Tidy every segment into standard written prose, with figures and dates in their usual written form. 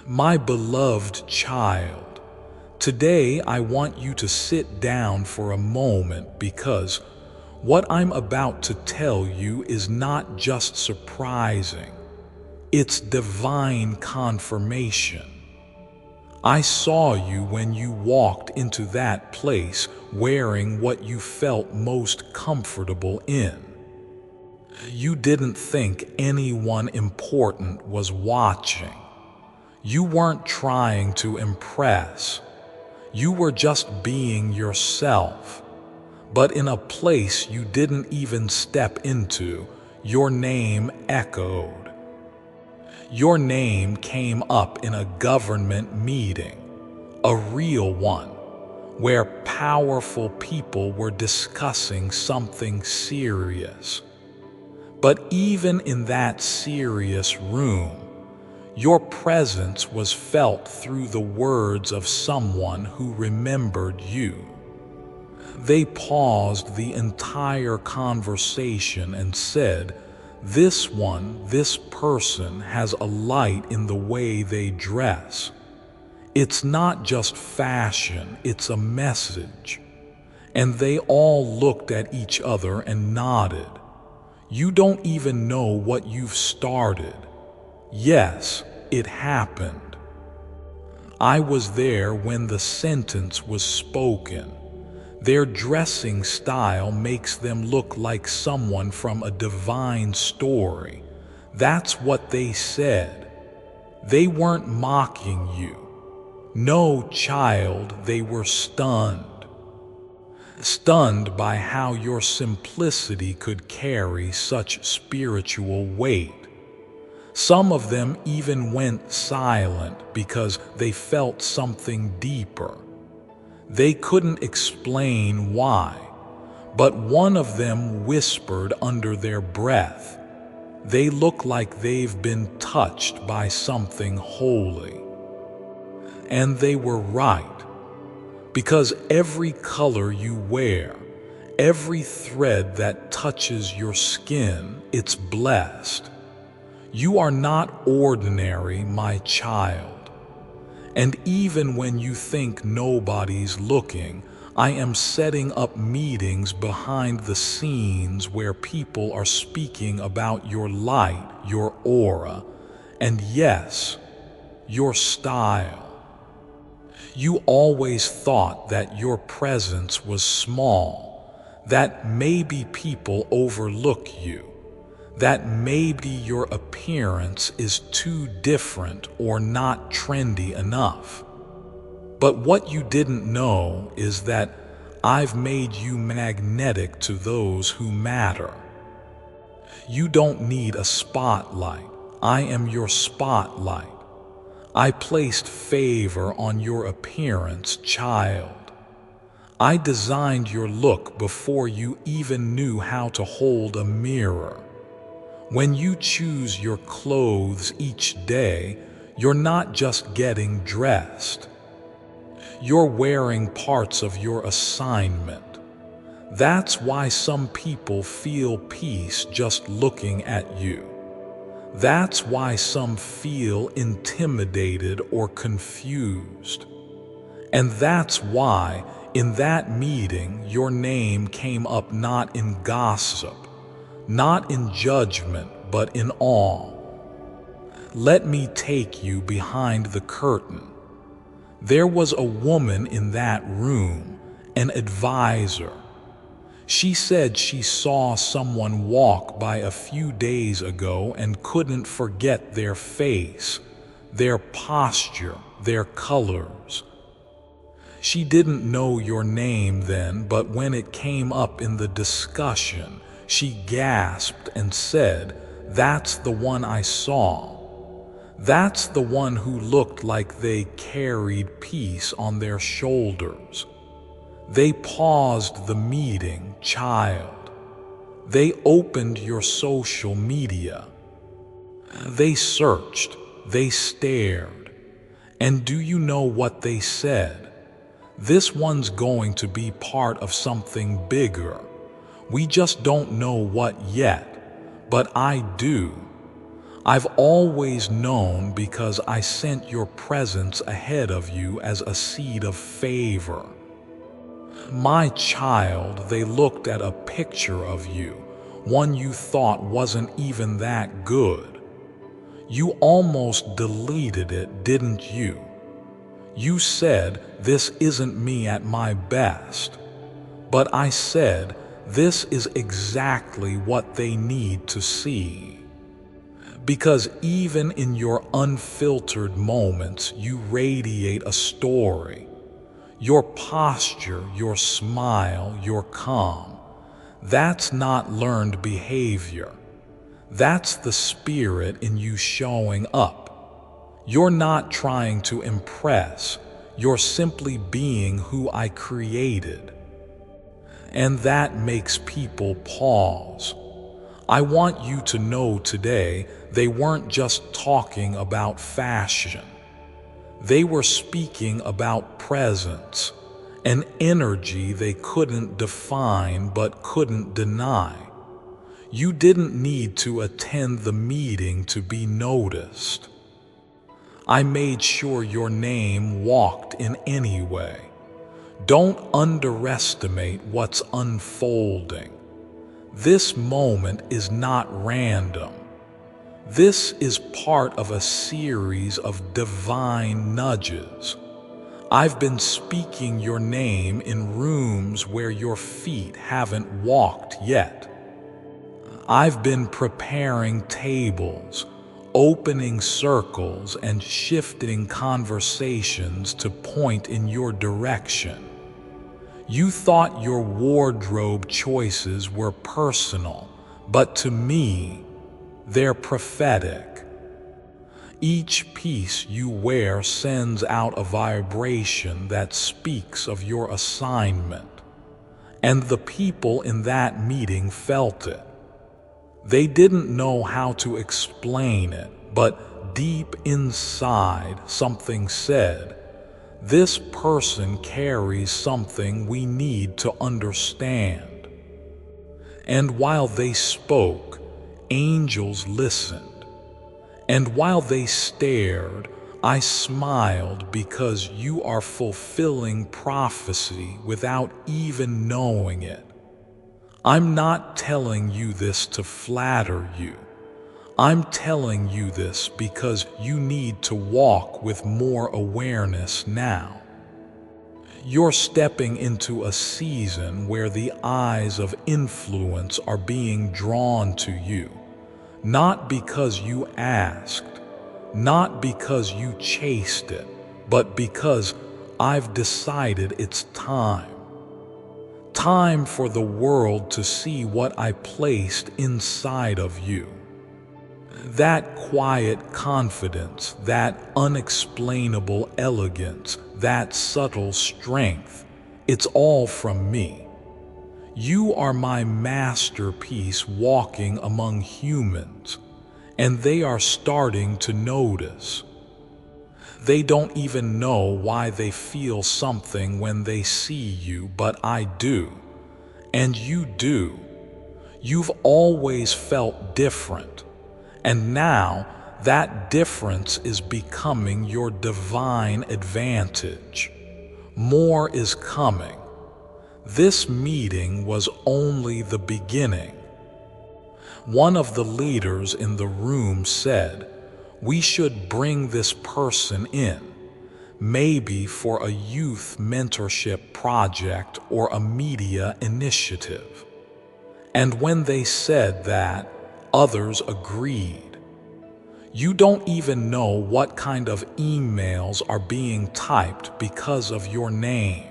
My beloved child, today I want you to sit down for a moment because what I'm about to tell you is not just surprising, it's divine confirmation. I saw you when you walked into that place wearing what you felt most comfortable in. You didn't think anyone important was watching. You weren't trying to impress. You were just being yourself. But in a place you didn't even step into, your name echoed. Your name came up in a government meeting, a real one, where powerful people were discussing something serious. But even in that serious room, your presence was felt through the words of someone who remembered you. They paused the entire conversation and said, this person has a light in the way they dress. It's not just fashion, it's a message. And they all looked at each other and nodded. You don't even know what you've started. Yes, it happened. I was there when the sentence was spoken. Their dressing style makes them look like someone from a divine story. That's what they said. They weren't mocking you. No, child, they were stunned. Stunned by how your simplicity could carry such spiritual weight. Some of them even went silent because they felt something deeper. They couldn't explain why, but one of them whispered under their breath, "They look like they've been touched by something holy." And they were right, because every color you wear, every thread that touches your skin, it's blessed. You are not ordinary, my child. And even when you think nobody's looking, I am setting up meetings behind the scenes where people are speaking about your light, your aura, and yes, your style. You always thought that your presence was small, that maybe people overlook you, that maybe your appearance is too different or not trendy enough. But what you didn't know is that I've made you magnetic to those who matter. You don't need a spotlight. I am your spotlight. I placed favor on your appearance, child. I designed your look before you even knew how to hold a mirror. When you choose your clothes each day, you're not just getting dressed. You're wearing parts of your assignment. That's why some people feel peace just looking at you. That's why some feel intimidated or confused. And that's why, in that meeting, your name came up not in gossip, not in judgment, but in awe. Let me take you behind the curtain. There was a woman in that room, an advisor. She said she saw someone walk by a few days ago and couldn't forget their face, their posture, their colors. She didn't know your name then, but when it came up in the discussion, she gasped and said, "That's the one I saw. That's the one who looked like they carried peace on their shoulders." They paused the meeting, child. They opened your social media. They searched, they stared. And do you know what they said? This one's going to be part of something bigger. We just don't know what yet, but I do. I've always known because I sent your presence ahead of you as a seed of favor. My child, they looked at a picture of you, one you thought wasn't even that good. You almost deleted it, didn't you? You said, "This isn't me at my best." But I said, "This is exactly what they need to see." Because even in your unfiltered moments, you radiate a story. Your posture, your smile, your calm. That's not learned behavior. That's the spirit in you showing up. You're not trying to impress. You're simply being who I created. And that makes people pause. I want you to know today they weren't just talking about fashion. They were speaking about presence, an energy they couldn't define but couldn't deny. You didn't need to attend the meeting to be noticed. I made sure your name walked in any way. Don't underestimate what's unfolding. This moment is not random. This is part of a series of divine nudges. I've been speaking your name in rooms where your feet haven't walked yet. I've been preparing tables, opening circles, and shifting conversations to point in your direction. You thought your wardrobe choices were personal, but to me, they're prophetic. Each piece you wear sends out a vibration that speaks of your assignment, and the people in that meeting felt it. They didn't know how to explain it, but deep inside something said, "This person carries something we need to understand." And while they spoke, angels listened. And while they stared, I smiled because you are fulfilling prophecy without even knowing it. I'm not telling you this to flatter you. I'm telling you this because you need to walk with more awareness now. You're stepping into a season where the eyes of influence are being drawn to you, not because you asked, not because you chased it, but because I've decided it's time. Time for the world to see what I placed inside of you. That quiet confidence, that unexplainable elegance, that subtle strength, it's all from me. You are my masterpiece walking among humans, and they are starting to notice. They don't even know why they feel something when they see you, but I do, and you do. You've always felt different. And now that difference is becoming your divine advantage. More is coming. This meeting was only the beginning. One of the leaders in the room said, "We should bring this person in, maybe for a youth mentorship project or a media initiative." And when they said that, others agreed. You don't even know what kind of emails are being typed because of your name.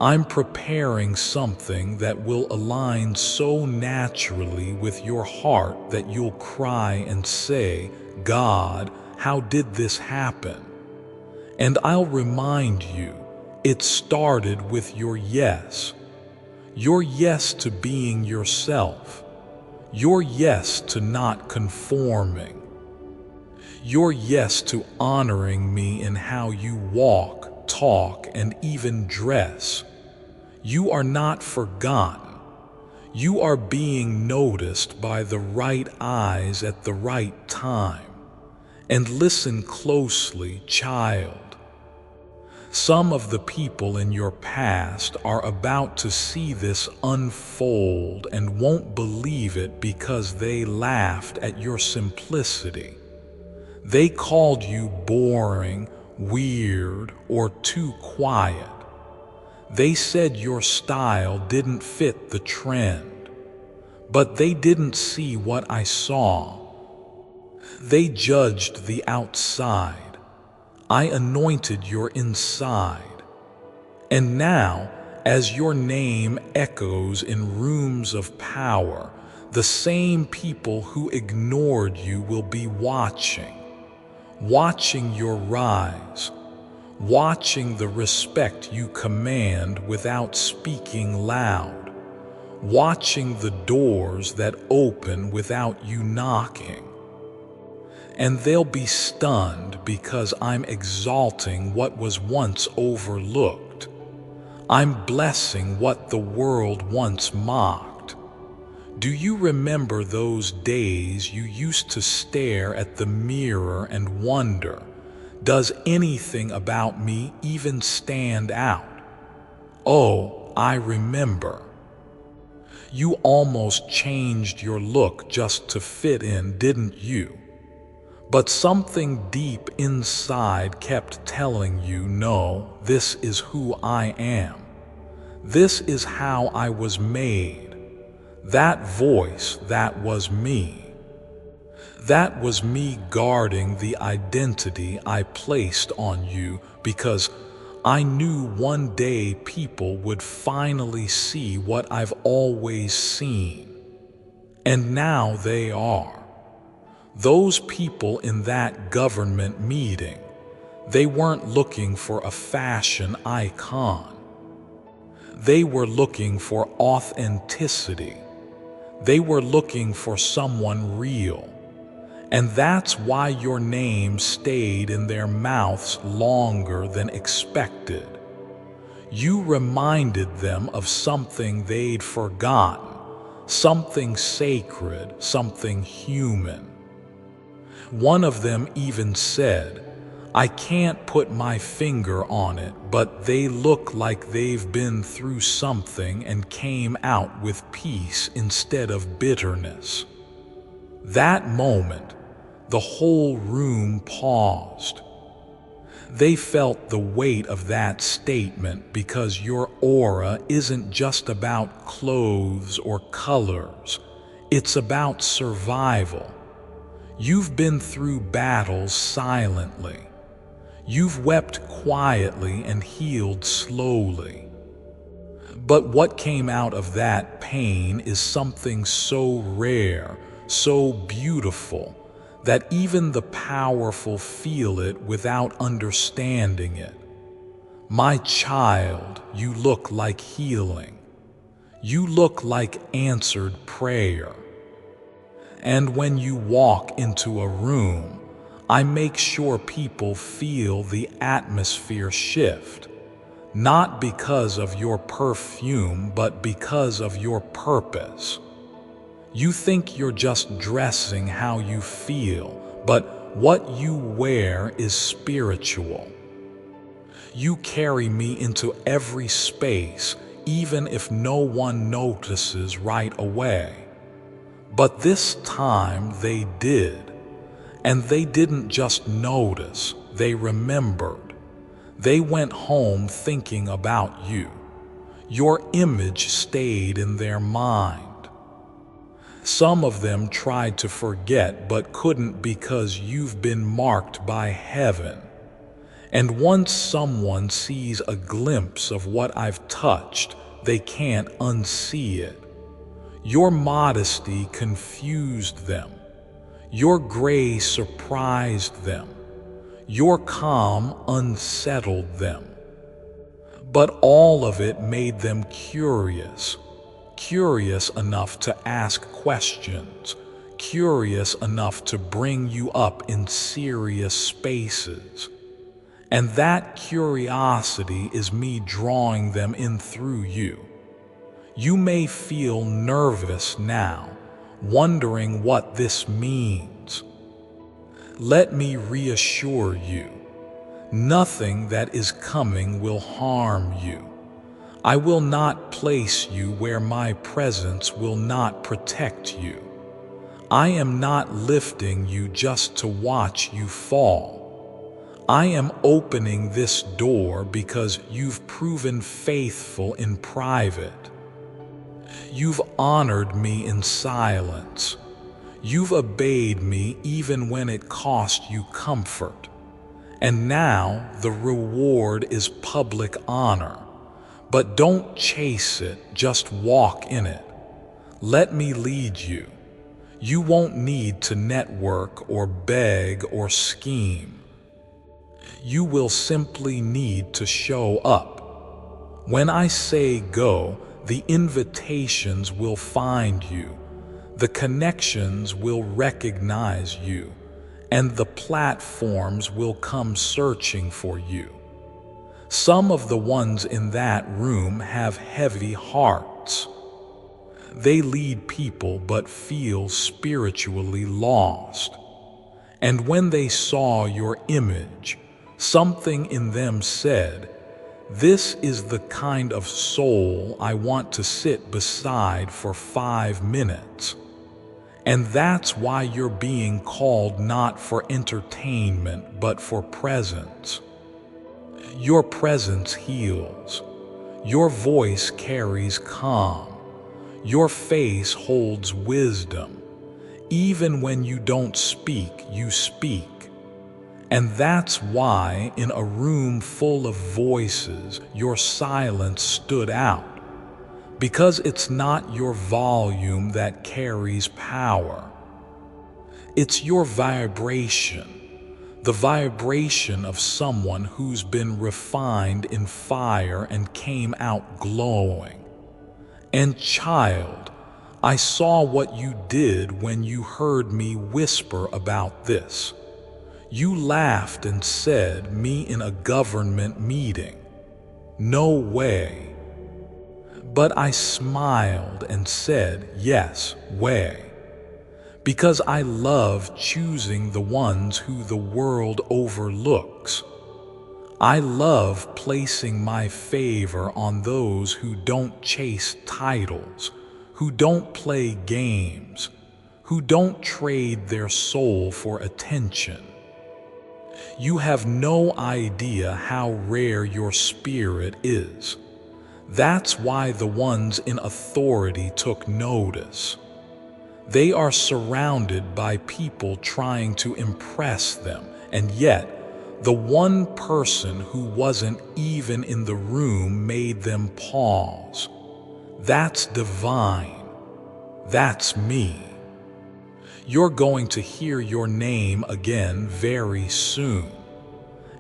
I'm preparing something that will align so naturally with your heart that you'll cry and say, "God, how did this happen?" And I'll remind you, it started with your yes. Your yes to being yourself. Your yes to not conforming. Your yes to honoring me in how you walk, talk, and even dress. You are not forgotten. You are being noticed by the right eyes at the right time. And listen closely, child. Some of the people in your past are about to see this unfold and won't believe it because they laughed at your simplicity. They called you boring, weird, or too quiet. They said your style didn't fit the trend, but they didn't see what I saw. They judged the outside. I anointed your inside. And now, as your name echoes in rooms of power, the same people who ignored you will be watching your rise, watching the respect you command without speaking loud, watching the doors that open without you knocking. And they'll be stunned because I'm exalting what was once overlooked. I'm blessing what the world once mocked. Do you remember those days you used to stare at the mirror and wonder, does anything about me even stand out? Oh, I remember. You almost changed your look just to fit in, didn't you? But something deep inside kept telling you, no, this is who I am. This is how I was made. That voice, that was me. That was me guarding the identity I placed on you because I knew one day people would finally see what I've always seen. And now they are. Those people in that government meeting, they weren't looking for a fashion icon. They were looking for authenticity. They were looking for someone real. And that's why your name stayed in their mouths longer than expected. You reminded them of something they'd forgotten, something sacred, something human. One of them even said, I can't put my finger on it, but they look like they've been through something and came out with peace instead of bitterness. That moment, the whole room paused. They felt the weight of that statement because your aura isn't just about clothes or colors. It's about survival. You've been through battles silently. You've wept quietly and healed slowly. But what came out of that pain is something so rare, so beautiful, that even the powerful feel it without understanding it. My child, you look like healing. You look like answered prayer. And when you walk into a room, I make sure people feel the atmosphere shift, not because of your perfume, but because of your purpose. You think you're just dressing how you feel, but what you wear is spiritual. You carry me into every space, even if no one notices right away. But this time they did. And they didn't just notice, they remembered. They went home thinking about you. Your image stayed in their mind. Some of them tried to forget but couldn't because you've been marked by heaven. And once someone sees a glimpse of what I've touched, they can't unsee it. Your modesty confused them. Your grace surprised them. Your calm unsettled them. But all of it made them curious enough to ask questions, curious enough to bring you up in serious spaces. And that curiosity is me drawing them in through you. You may feel nervous now, wondering what this means. Let me reassure you, nothing that is coming will harm you. I will not place you where my presence will not protect you. I am not lifting you just to watch you fall. I am opening this door because you've proven faithful in private. You've honored me in silence. You've obeyed me even when it cost you comfort. And now the reward is public honor. But don't chase it, just walk in it. Let me lead you. You won't need to network or beg or scheme. You will simply need to show up. When I say go, the invitations will find you. The connections will recognize you, and the platforms will come searching for you. Some of the ones in that room have heavy hearts. They lead people but feel spiritually lost. And when they saw your image, something in them said, "This is the kind of soul I want to sit beside for 5 minutes." And that's why you're being called not for entertainment but for presence. Your presence heals. Your voice carries calm. Your face holds wisdom. Even when you don't speak, you speak. And that's why in a room full of voices, your silence stood out. Because it's not your volume that carries power. It's your vibration. The vibration of someone who's been refined in fire and came out glowing. And child, I saw what you did when you heard me whisper about this. You laughed and said, "Me in a government meeting? No way." But I smiled and said, "Yes, way." Because I love choosing the ones who the world overlooks. I love placing my favor on those who don't chase titles, who don't play games, who don't trade their soul for attention. You have no idea how rare your spirit is. That's why the ones in authority took notice. They are surrounded by people trying to impress them, and yet the one person who wasn't even in the room made them pause. That's divine. That's me. You're going to hear your name again very soon.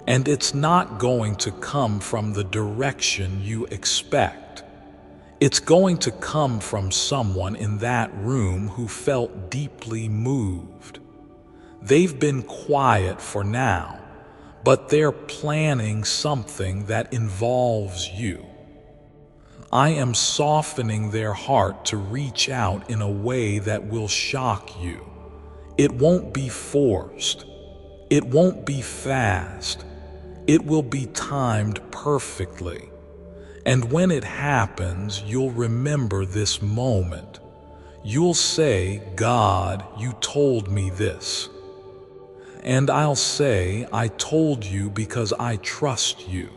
And it's not going to come from the direction you expect. It's going to come from someone in that room who felt deeply moved. They've been quiet for now, but they're planning something that involves you. I am softening their heart to reach out in a way that will shock you. It won't be forced. It won't be fast. It will be timed perfectly. And when it happens, you'll remember this moment. You'll say, "God, you told me this." And I'll say, "I told you because I trust you.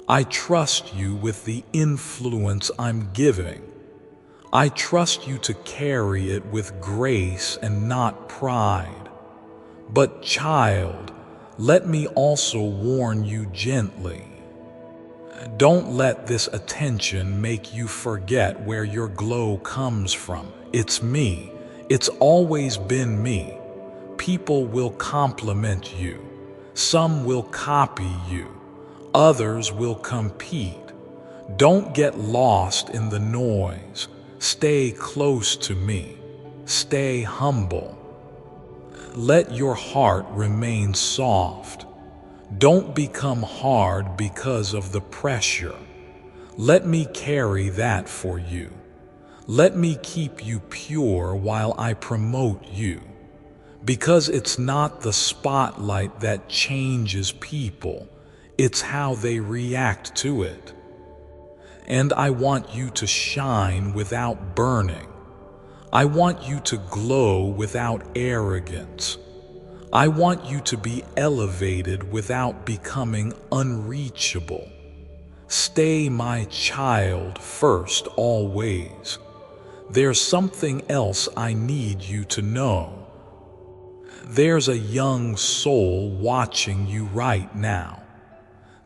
I trust you with the influence I'm giving. I trust you to carry it with grace and not pride. But child, let me also warn you gently. Don't let this attention make you forget where your glow comes from. It's me. It's always been me. People will compliment you. Some will copy you. Others will compete. Don't get lost in the noise. Stay close to me. Stay humble. Let your heart remain soft. Don't become hard because of the pressure. Let me carry that for you. Let me keep you pure while I promote you. Because it's not the spotlight that changes people, it's how they react to it. And I want you to shine without burning. I want you to glow without arrogance. I want you to be elevated without becoming unreachable. Stay my child first always. There's something else I need you to know. There's a young soul watching you right now.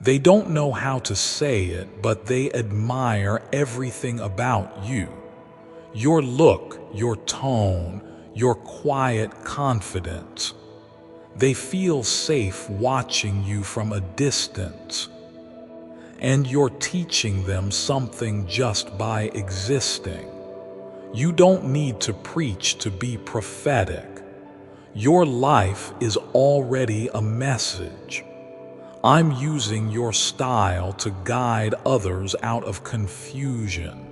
They don't know how to say it, but they admire everything about you. Your look, your tone, your quiet confidence. They feel safe watching you from a distance. And you're teaching them something just by existing. You don't need to preach to be prophetic. Your life is already a message. I'm using your style to guide others out of confusion.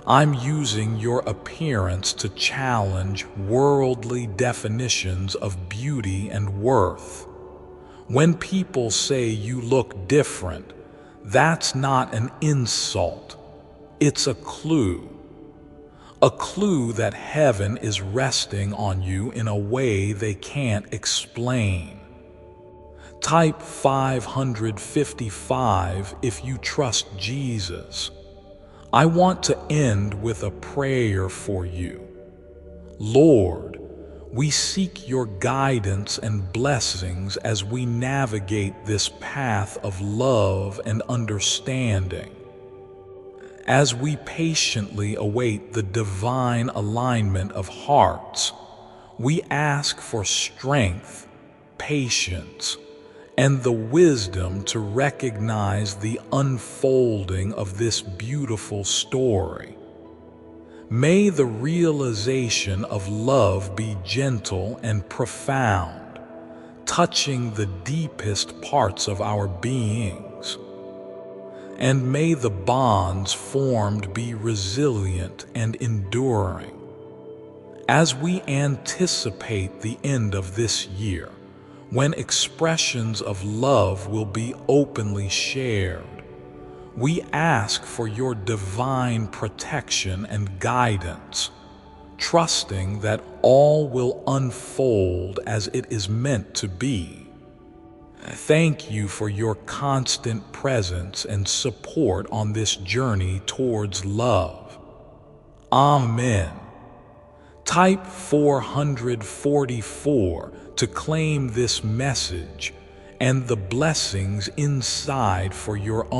I'm using your appearance to challenge worldly definitions of beauty and worth. When people say you look different, that's not an insult. It's a clue. A clue that heaven is resting on you in a way they can't explain. Type 555 if you trust Jesus. I want to end with a prayer for you. Lord, we seek your guidance and blessings as we navigate this path of love and understanding. As we patiently await the divine alignment of hearts, we ask for strength, patience, and the wisdom to recognize the unfolding of this beautiful story. May the realization of love be gentle and profound, touching the deepest parts of our beings. And may the bonds formed be resilient and enduring. As we anticipate the end of this year, when expressions of love will be openly shared, we ask for your divine protection and guidance, trusting that all will unfold as it is meant to be. Thank you for your constant presence and support on this journey towards love. Amen. Type 444 to claim this message and the blessings inside for your own.